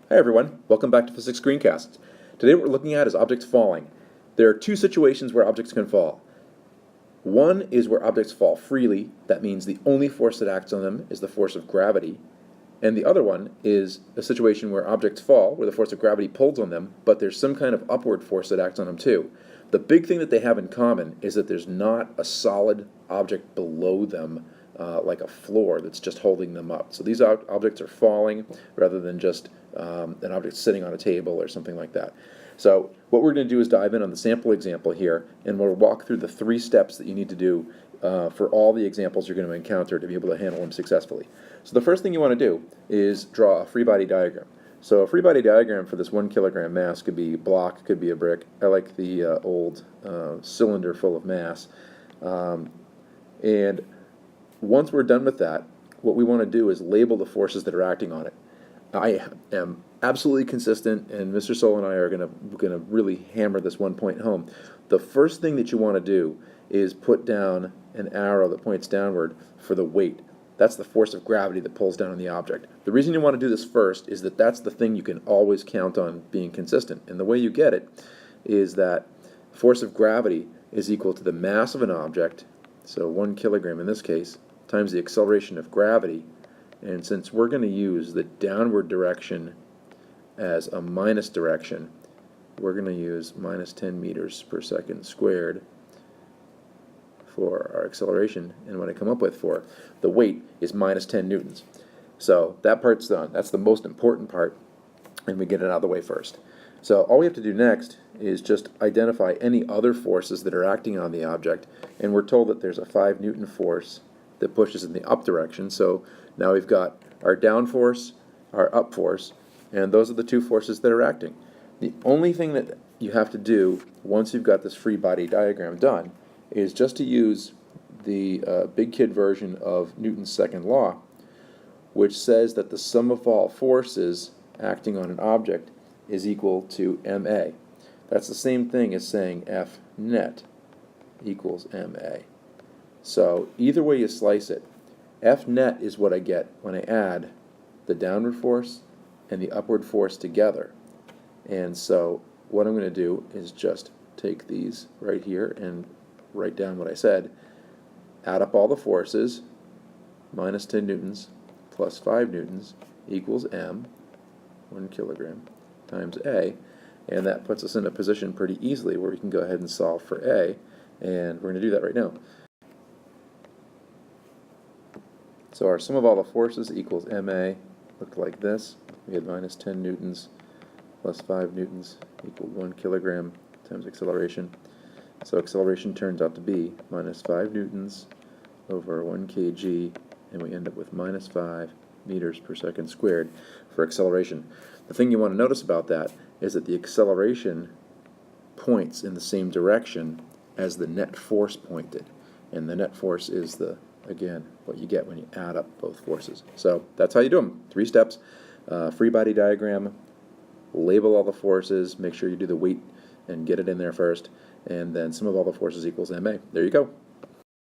Hi everyone, welcome back to Physics Screencasts. Today what we're looking at is objects falling. There are two situations where objects can fall. One is where objects fall freely, that means the only force that acts on them is the force of gravity. And the other one is a situation where objects fall, where the force of gravity pulls on them, but there's some kind of upward force that acts on them too. The big thing that they have in common is that there's not a solid object below them, like a floor that's just holding them up. So these objects are falling rather than just an object sitting on a table or something like that. So what we're going to do is dive in on the sample example here, and we'll walk through the 3 steps that you need to do for all the examples you're going to encounter to be able to handle them successfully. So the first thing you want to do is draw a free body diagram. So a free body diagram for this 1 kilogram mass could be a block, could be a brick. I like the old cylinder full of mass. And once we're done with that, what we want to do is label the forces that are acting on it. I am absolutely consistent, and Mr. Soul and I are going to really hammer this one point home. The first thing that you want to do is put down an arrow that points downward for the weight. That's the force of gravity that pulls down on the object. The reason you want to do this first is that that's the thing you can always count on being consistent. And the way you get it is that force of gravity is equal to the mass of an object, so 1 kilogram in this case, times the acceleration of gravity. And since we're going to use the downward direction as a minus direction, we're going to use minus 10 meters per second squared for our acceleration, and what I come up with for the weight is minus 10 newtons. So that part's done. That's the most important part, and we get it out of the way first. So all we have to do next is just identify any other forces that are acting on the object, and we're told that there's a 5 Newton force that pushes in the up direction. So now we've got our down force, our up force, and those are the 2 forces that are acting. The only thing that you have to do once you've got this free body diagram done is just to use the big kid version of Newton's second law, which says that the sum of all forces acting on an object is equal to ma. That's the same thing as saying F net equals ma. So either way you slice it, F net is what I get when I add the downward force and the upward force together. And so what I'm going to do is just take these right here and write down what I said, add up all the forces, minus 10 newtons plus 5 newtons equals m, 1 kilogram, times a, and that puts us in a position pretty easily where we can go ahead and solve for a, and we're going to do that right now. So our sum of all the forces equals ma, looked like this. We had minus 10 newtons plus 5 newtons equal 1 kilogram times acceleration. So acceleration turns out to be minus 5 newtons over 1 kg, and we end up with minus 5 meters per second squared for acceleration. The thing you want to notice about that is that the acceleration points in the same direction as the net force pointed. And the net force is again, what you get when you add up both forces. So that's how you do them. 3 steps. Free body diagram, label all the forces, make sure you do the weight and get it in there first, and then sum of all the forces equals ma. There you go.